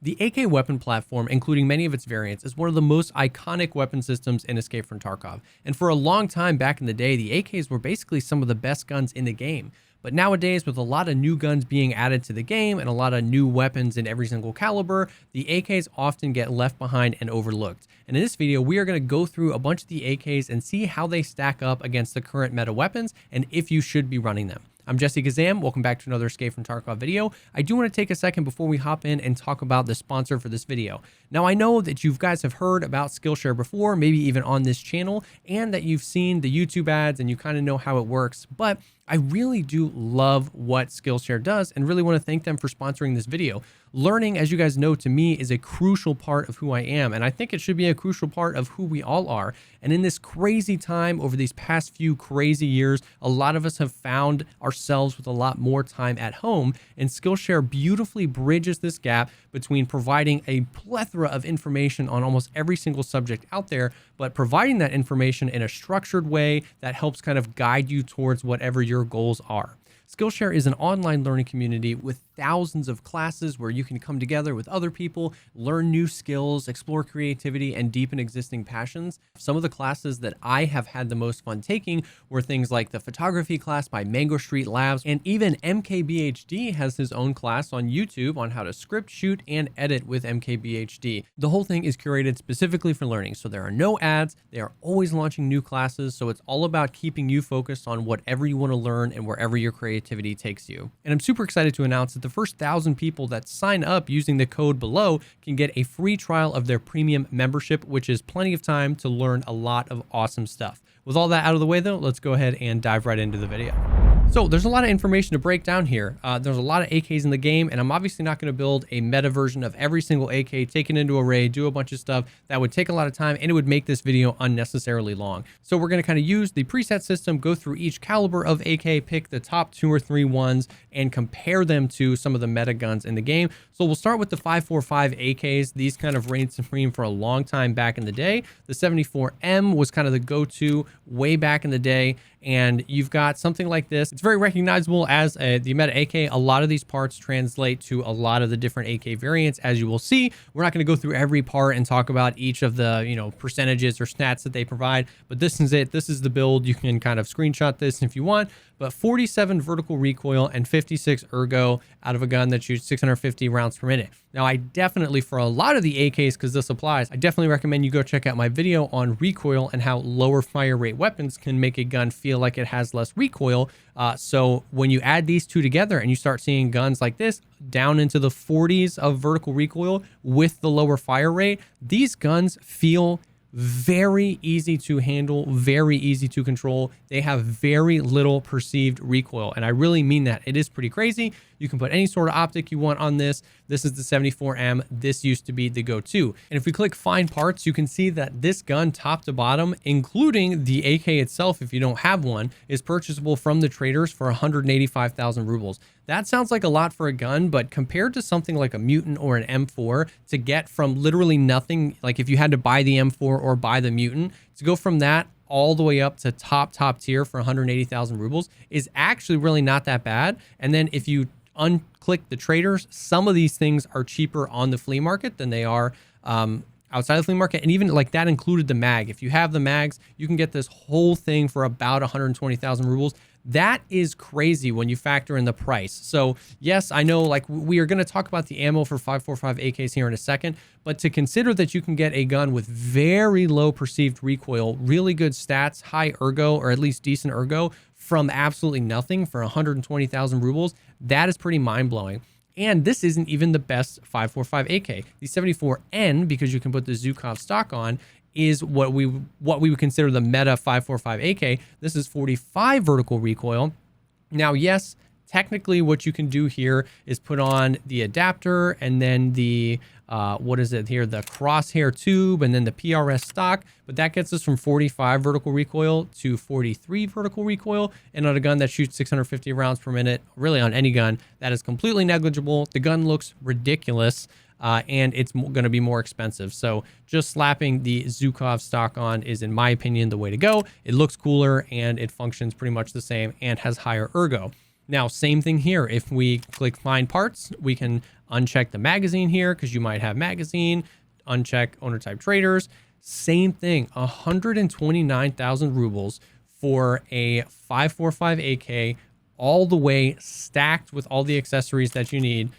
The AK weapon platform, including many of its variants, is one of the most iconic weapon systems in Escape from Tarkov. And for a long time back in the day, the AKs were basically some of the best guns in the game. But nowadays, with a lot of new guns being added to the game and a lot of new weapons in every single caliber, the AKs often get left behind and overlooked. And in this video, we are going to go through a bunch of the AKs and see how they stack up against the current meta weapons and if you should be running them. I'm Jessekazam. Welcome back to another Escape from Tarkov video. I do want to take a second before we hop in and talk about the sponsor for this video. Now, I know that you guys have heard about Skillshare before, maybe even on this channel, and that you've seen the YouTube ads and you kind of know how it works, but I really do love what Skillshare does and really want to thank them for sponsoring this video. Learning, as you guys know, to me is a crucial part of who I am, and I think it should be a crucial part of who we all are. And in this crazy time, over these past few crazy years, a lot of us have found ourselves with a lot more time at home, and Skillshare beautifully bridges this gap between providing a plethora of information on almost every single subject out there, but providing that information in a structured way that helps kind of guide you towards whatever your goals are. Skillshare is an online learning community with thousands of classes where you can come together with other people, learn new skills, explore creativity, and deepen existing passions. Some of the classes that I have had the most fun taking were things like the photography class by Mango Street Labs, and even MKBHD has his own class on YouTube on how to script, shoot, and edit with MKBHD. The whole thing is curated specifically for learning, so there are no ads, they are always launching new classes, so it's all about keeping you focused on whatever you want to learn and wherever your creativity takes you. And I'm super excited to announce that the first 1,000 people that sign up using the code below can get a free trial of their premium membership, which is plenty of time to learn a lot of awesome stuff. With all that out of the way though, let's go ahead and dive right into the video. So there's a lot of information to break down here. There's a lot of AKs in the game, and I'm obviously not going to build a meta version of every single AK, take it into a raid, do a bunch of stuff. That would take a lot of time, and it would make this video unnecessarily long. So we're going to kind of use the preset system, go through each caliber of AK, pick the top 2 or 3 ones, and compare them to some of the meta guns in the game. So we'll start with the 545 AKs. These kind of reigned supreme for a long time back in the day. The 74M was kind of the go-to way back in the day, and you've got something like this. It's very recognizable as the meta AK. A lot of these parts translate to a lot of the different AK variants, as you will see. We're not going to go through every part and talk about each of the percentages or stats that they provide, but this is it. This is the build. You can kind of screenshot this if you want, but 47 vertical recoil and 56 ergo out of a gun that shoots 650 rounds per minute. Now, I definitely, for a lot of the AKs, because this applies, I definitely recommend you go check out my video on recoil and how lower fire rate weapons can make a gun feel like it has less recoil. So when you add these two together and you start seeing guns like this down into the 40s of vertical recoil with the lower fire rate, these guns feel very easy to handle, very easy to control. They have very little perceived recoil, and I really mean that. It is pretty crazy. You can put any sort of optic you want on this. This is the 74M. This used to be the go-to. And if we click find parts, you can see that this gun top to bottom, including the AK itself, if you don't have one, is purchasable from the traders for 185,000 rubles. That sounds like a lot for a gun, but compared to something like a Mutant or an M4, to get from literally nothing, like if you had to buy the M4 or buy the Mutant, to go from that all the way up to top tier for 180,000 rubles is actually really not that bad. And then if you unclick the traders, some of these things are cheaper on the flea market than they are outside the flea market. And even like that included the mag. If you have the mags, you can get this whole thing for about 120,000 rubles. That is crazy when you factor in the price. So yes, I know, like, we are going to talk about the ammo for 545 AKs here in a second, but to consider that you can get a gun with very low perceived recoil, really good stats, high ergo, or at least decent ergo, from absolutely nothing for 120,000 rubles, that is pretty mind-blowing. And this isn't even the best 545 AK. The 74N, because you can put the Jessekazam stock on, is what we would consider the meta 545 AK. This is 45 vertical recoil. Now, yes, technically what you can do here is put on the adapter and then the what is it here, the crosshair tube, and then the PRS stock, but that gets us from 45 vertical recoil to 43 vertical recoil. And on a gun that shoots 650 rounds per minute, really on any gun, that is completely negligible. The gun looks ridiculous. And it's going to be more expensive. So just slapping the Jessekazam stock on is, in my opinion, the way to go. It looks cooler and it functions pretty much the same and has higher ergo. Now, same thing here. If we click find parts, we can uncheck the magazine here because you might have magazine, uncheck owner type traders. Same thing, 129,000 rubles for a 545 AK, all the way stacked with all the accessories that you need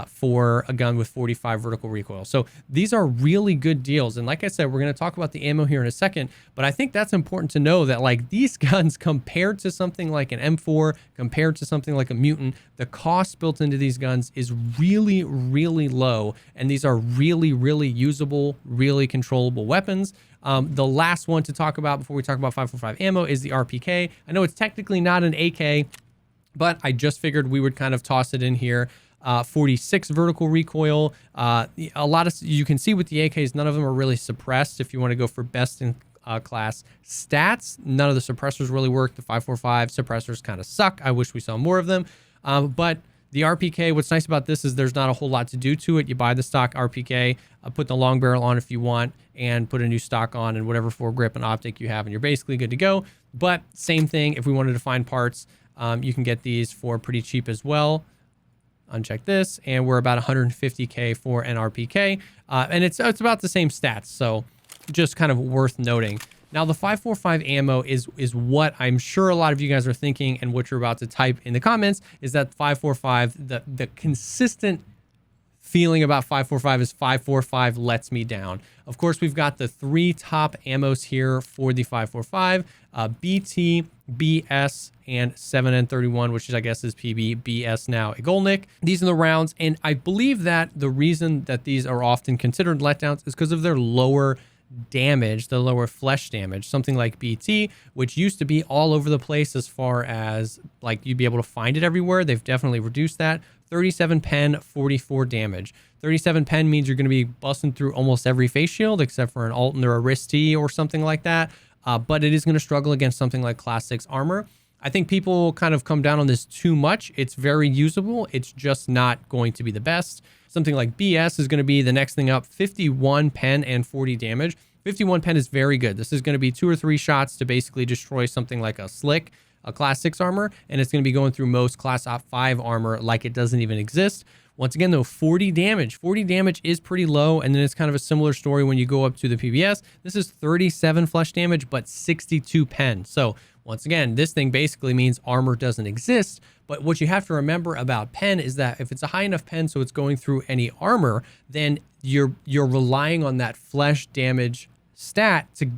for a gun with 45 vertical recoil. So these are really good deals. And like I said, we're going to talk about the ammo here in a second, but I think that's important to know that like these guns compared to something like an M4, compared to something like a Mutant, the cost built into these guns is really, really low. And these are really, really usable, really controllable weapons. The last one to talk about before we talk about 545 ammo is the RPK. I know it's technically not an AK, but I just figured we would kind of toss it in here. 46 vertical recoil. A lot of, you can see with the AKs, none of them are really suppressed. If you want to go for best in class stats, none of the suppressors really work. The 545 suppressors kind of suck. I wish we saw more of them. But the RPK, what's nice about this is there's not a whole lot to do to it. You buy the stock RPK, put the long barrel on if you want, and put a new stock on and whatever foregrip and optic you have, and you're basically good to go. But same thing, if we wanted to find parts, you can get these for pretty cheap as well. Uncheck this, and we're about 150K for an RPK, and it's about the same stats, so just kind of worth noting. Now, the 545 ammo is what I'm sure a lot of you guys are thinking, and what you're about to type in the comments is that 545, the consistent feeling about 545 is 545 lets me down. Of course, we've got the 3 top ammos here for the 545, BT, BS, and 7N31, which is, I guess, is PB, BS now, a Golnik. These are the rounds, and I believe that the reason that these are often considered letdowns is because of their lower damage, the lower flesh damage. Something like BT, which used to be all over the place as far as, like, you'd be able to find it everywhere. They've definitely reduced that. 37 pen, 44 damage. 37 pen means you're going to be busting through almost every face shield except for an Alton or a Wrist T or something like that. But it is going to struggle against something like Class 6 armor. I think people kind of come down on this too much. It's very usable. It's just not going to be the best. Something like BS is going to be the next thing up. 51 pen and 40 damage. 51 pen is very good. This is going to be 2 or 3 shots to basically destroy something like a Slick, a Class 6 armor, and it's going to be going through most Class 5 armor like it doesn't even exist. Once again, though, 40 damage. 40 damage is pretty low, and then it's kind of a similar story when you go up to the PBS. This is 37 flesh damage, but 62 pen. So once again, this thing basically means armor doesn't exist. But what you have to remember about pen is that if it's a high enough pen so it's going through any armor, then you're relying on that flesh damage stat to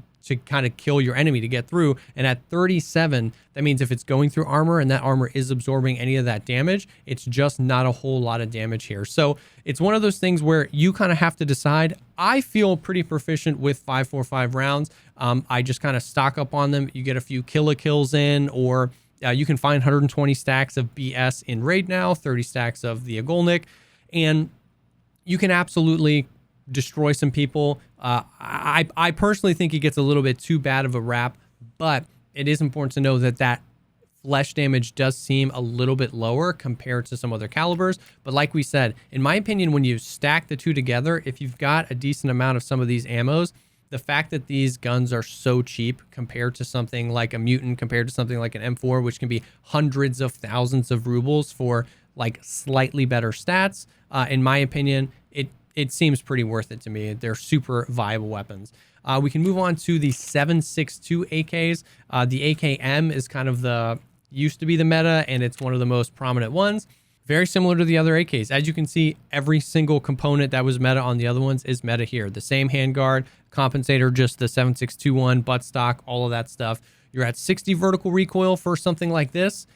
kind of kill your enemy to get through. And at 37, that means if it's going through armor and that armor is absorbing any of that damage, it's just not a whole lot of damage here. So it's one of those things where you kind of have to decide. I feel pretty proficient with 545 rounds. I just kind of stock up on them. You get a few kills in, or you can find 120 stacks of BS in raid now, 30 stacks of the Agolnik, and you can absolutely destroy some people. I personally think he gets a little bit too bad of a rap, but it is important to know that that flesh damage does seem a little bit lower compared to some other calibers. But like we said, in my opinion, when you stack the two together, if you've got a decent amount of some of these ammos, the fact that these guns are so cheap compared to something like a Mutant, compared to something like an M4, which can be hundreds of thousands of rubles for like slightly better stats, in my opinion, it seems pretty worth it to me. They're super viable weapons. We can move on to the 7.62 AKs. The AKM is kind of used to be the meta, and it's one of the most prominent ones. Very similar to the other AKs. As you can see, every single component that was meta on the other ones is meta here. The same handguard, compensator, just the 7.62 buttstock, all of that stuff. You're at 60 vertical recoil for something like this,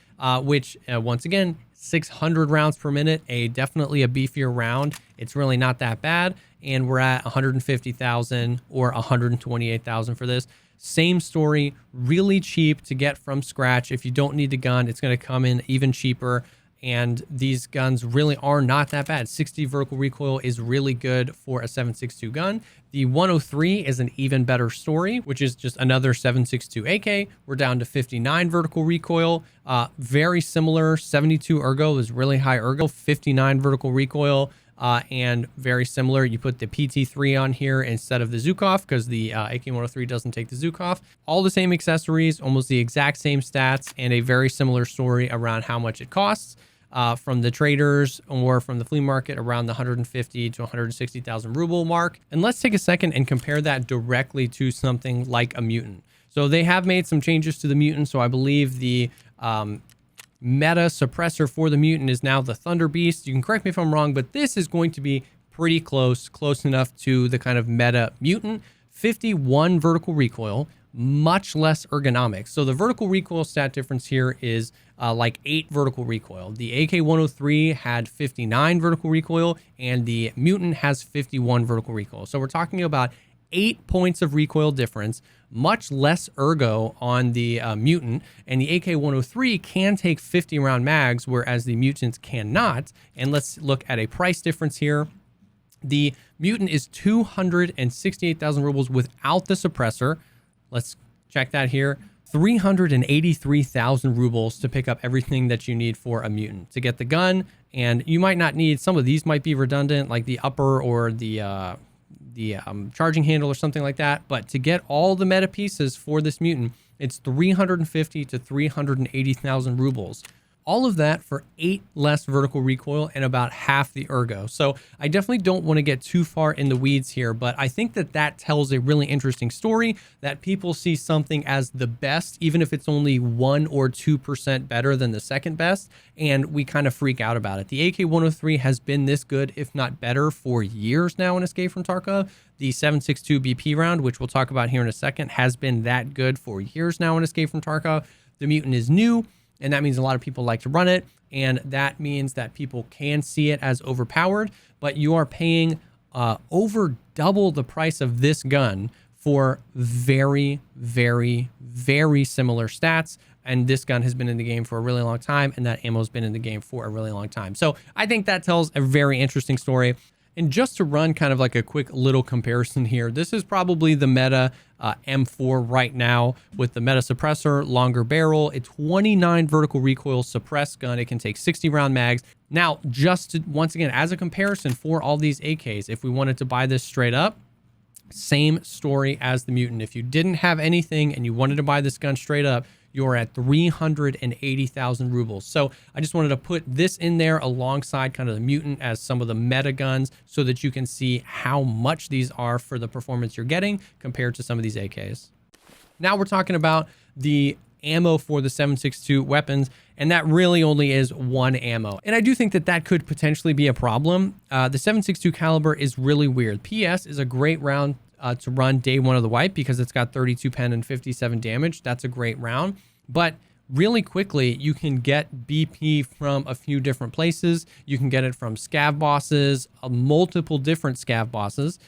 which once again, 600 rounds per minute, definitely a beefier round. It's really not that bad. And we're at 150,000 or 128,000 for this. Same story, really cheap to get from scratch. If you don't need the gun, it's going to come in even cheaper. And these guns really are not that bad. 60 vertical recoil is really good for a 7.62 gun. The 103 is an even better story, which is just another 7.62 AK. We're down to 59 vertical recoil. Very similar. 72 ergo is really high ergo. 59 vertical recoil. and very similar. You put the PT3 on here instead of the Zukov because the AK-103 doesn't take the Zukov. All the same accessories, almost the exact same stats, and a very similar story around how much it costs. From the traders or from the flea market around the 150 to 160,000 ruble mark. And let's take a second and compare that directly to something like a mutant. So they have made some changes to the mutant. So I believe the meta suppressor for the mutant is now the Thunder Beast. You can correct me if I'm wrong, but this is going to be pretty close enough to the kind of meta mutant. 51 vertical recoil, much less ergonomics. So the vertical recoil stat difference here is like 8 vertical recoil. The AK-103 had 59 vertical recoil and the mutant has 51 vertical recoil. So we're talking about 8 points of recoil difference, much less ergo on the mutant, and the AK-103 can take 50 round mags, whereas the mutants cannot. And let's look at a price difference here. The mutant is 268,000 rubles without the suppressor. Let's check that here. 383,000 rubles to pick up everything that you need for a mutant to get the gun. And you might not need, some of these might be redundant, like the upper or the charging handle or something like that. But to get all the meta pieces for this mutant, it's 350 to 380,000 rubles. All of that for 8 less vertical recoil and about half the ergo. So I definitely don't want to get too far in the weeds here, but I think that that tells a really interesting story that people see something as the best, even if it's only 1 or 2% better than the second best, and we kind of freak out about it. The AK-103 has been this good, if not better, for years now in Escape from Tarkov. The 7.62 BP round, which we'll talk about here in a second, has been that good for years now in Escape from Tarkov. The mutant is new, and that means a lot of people like to run it, and that means that people can see it as overpowered, but you are paying over double the price of this gun for very, very, very similar stats. And this gun has been in the game for a really long time, and that ammo has been in the game for a really long time. So I think that tells a very interesting story. And just to run kind of like a quick little comparison here, this is probably the meta M4 right now with the meta suppressor, longer barrel, a 29 vertical recoil suppressed gun. It can take 60 round mags. Now, just to, once again, as a comparison for all these AKs, if we wanted to buy this straight up, same story as the mutant. If you didn't have anything and you wanted to buy this gun straight up, you're at 380,000 rubles. So I just wanted to put this in there alongside kind of the mutant as some of the meta guns so that you can see how much these are for the performance you're getting compared to some of these AKs. Now we're talking about the ammo for the 7.62 weapons, and that really only is one ammo. And I do think that that could potentially be a problem. The 7.62 caliber is really weird. PS is a great round to run day one of the wipe because it's got 32 pen and 57 damage. That's a great round. But really quickly, you can get BP from a few different places. You can get it from scav bosses, multiple different scav bosses.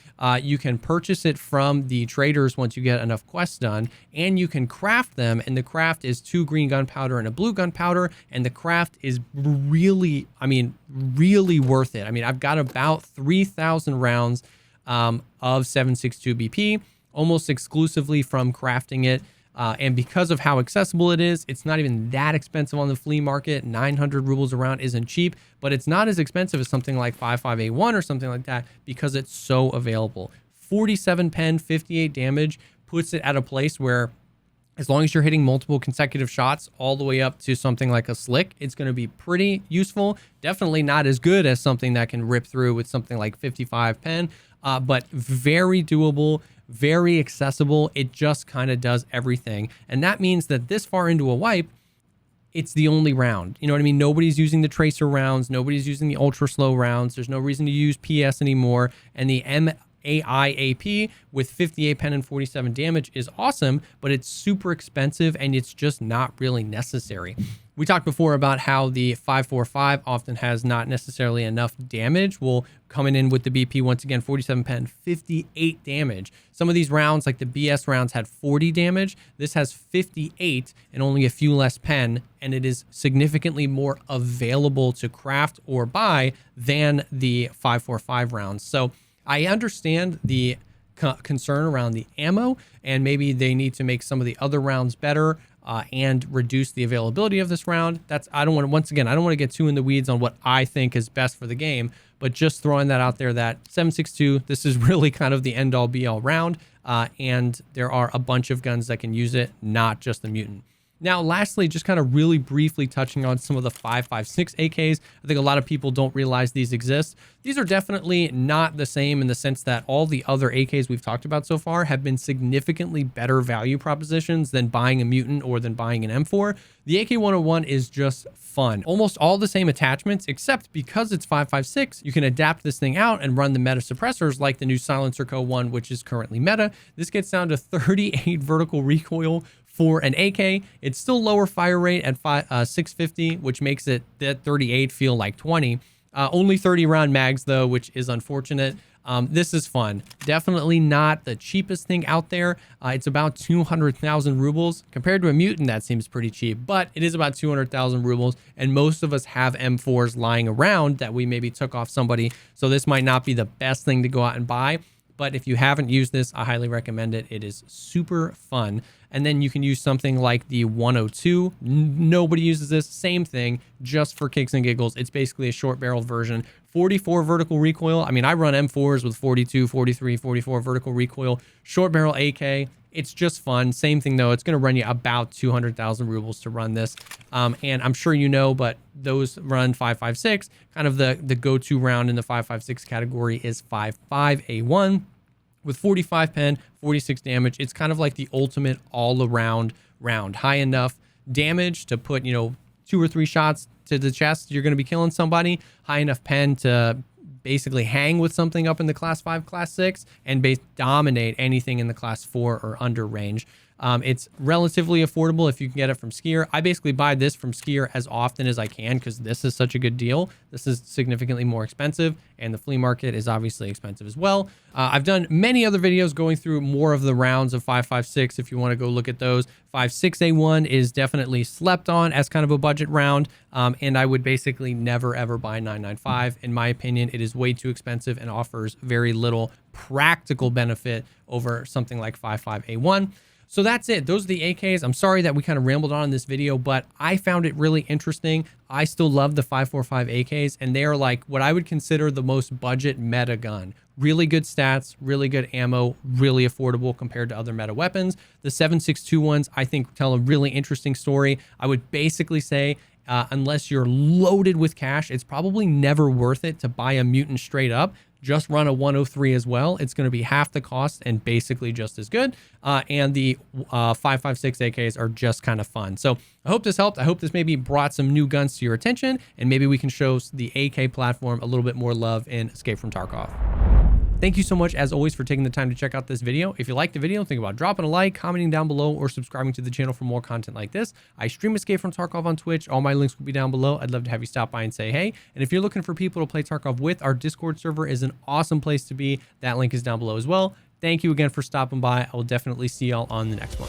You can purchase it from the traders once you get enough quests done, and you can craft them. And the craft is 2 green gunpowder and a blue gunpowder. And the craft is really, really worth it. I've got about 3,000 rounds of 7.62 BP, almost exclusively from crafting it. And because of how accessible it is, it's not even that expensive on the flea market. 900 rubles a round isn't cheap, but it's not as expensive as something like 5.5A1 or something like that because it's so available. 47 pen, 58 damage puts it at a place where as long as you're hitting multiple consecutive shots all the way up to something like a slick, it's going to be pretty useful. Definitely not as good as something that can rip through with something like 55 pen, but very doable, very accessible. It just kind of does everything. And that means that this far into a wipe, it's the only round. You know what I mean? Nobody's using the tracer rounds. Nobody's using the ultra slow rounds. There's no reason to use PS anymore. And the MAIAP with 58 pen and 47 damage is awesome, but it's super expensive and it's just not really necessary. We talked before about how the 5.45 often has not necessarily enough damage. Well, coming in with the BP, once again, 47 pen, 58 damage. Some of these rounds, like the BS rounds, had 40 damage. This has 58 and only a few less pen, and it is significantly more available to craft or buy than the 5.45 rounds. So I understand the concern around the ammo, and maybe they need to make some of the other rounds better and reduce the availability of this round. I don't want to get too in the weeds on what I think is best for the game, but just throwing that out there that 7.62, this is really kind of the end all be all round. And there are a bunch of guns that can use it, not just the mutant. Now, lastly, just kind of really briefly touching on some of the 5.56 AKs. I think a lot of people don't realize these exist. These are definitely not the same in the sense that all the other AKs we've talked about so far have been significantly better value propositions than buying a mutant or than buying an M4. The AK-101 is just fun. Almost all the same attachments, except because it's 5.56, you can adapt this thing out and run the meta suppressors like the new Silencer Co. 1, which is currently meta. This gets down to 38 vertical recoil for an AK. It's still lower fire rate at 650, which makes it that 38 feel like 20. Only 30 round mags though, which is unfortunate. This is fun. Definitely not the cheapest thing out there. It's about 200,000 rubles. Compared to a mutant, that seems pretty cheap, but it is about 200,000 rubles. And most of us have M4s lying around that we maybe took off somebody. So this might not be the best thing to go out and buy. But if you haven't used this, I highly recommend it. It is super fun. And then you can use something like the 102. Nobody uses this. Same thing, just for kicks and giggles. It's basically a short barreled version. 44 vertical recoil. I mean, I run M4s with 42, 43, 44 vertical recoil. Short barrel AK. It's just fun. Same thing though. It's going to run you about 200,000 rubles to run this. And I'm sure you know, but those run 5.56. Kind of the go-to round in the 5.56 category is 5.5A1 with 45 pen, 46 damage. It's kind of like the ultimate all-around round. High enough damage to put, 2 or 3 shots to the chest. You're going to be killing somebody. High enough pen to basically hang with something up in the class 5, class 6, and dominate anything in the class 4 or under range. It's relatively affordable if you can get it from Skier. I basically buy this from Skier as often as I can because this is such a good deal. This is significantly more expensive, and the flea market is obviously expensive as well. I've done many other videos going through more of the rounds of 5.56 if you want to go look at those. 5.6A1 is definitely slept on as kind of a budget round, and I would basically never ever buy 9.95. In my opinion, it is way too expensive and offers very little practical benefit over something like 5.5A1. So that's it. Those are the AKs. I'm sorry that we kind of rambled on in this video, but I found it really interesting. I still love the 5.45 AKs, and they are like what I would consider the most budget meta gun. Really good stats, really good ammo, really affordable compared to other meta weapons. The 7.62 ones, I think, tell a really interesting story. I would basically say, unless you're loaded with cash, it's probably never worth it to buy a mutant straight up. Just run a 103 as well. It's going to be half the cost and basically just as good. And the 5.56 AKs are just kind of fun. So I hope this helped. I hope this maybe brought some new guns to your attention, and maybe we can show the AK platform a little bit more love in Escape from Tarkov. Thank you so much, as always, for taking the time to check out this video. If you liked the video, think about dropping a like, commenting down below, or subscribing to the channel for more content like this. I stream Escape from Tarkov on Twitch. All my links will be down below. I'd love to have you stop by and say hey. And if you're looking for people to play Tarkov with, our Discord server is an awesome place to be. That link is down below as well. Thank you again for stopping by. I will definitely see y'all on the next one.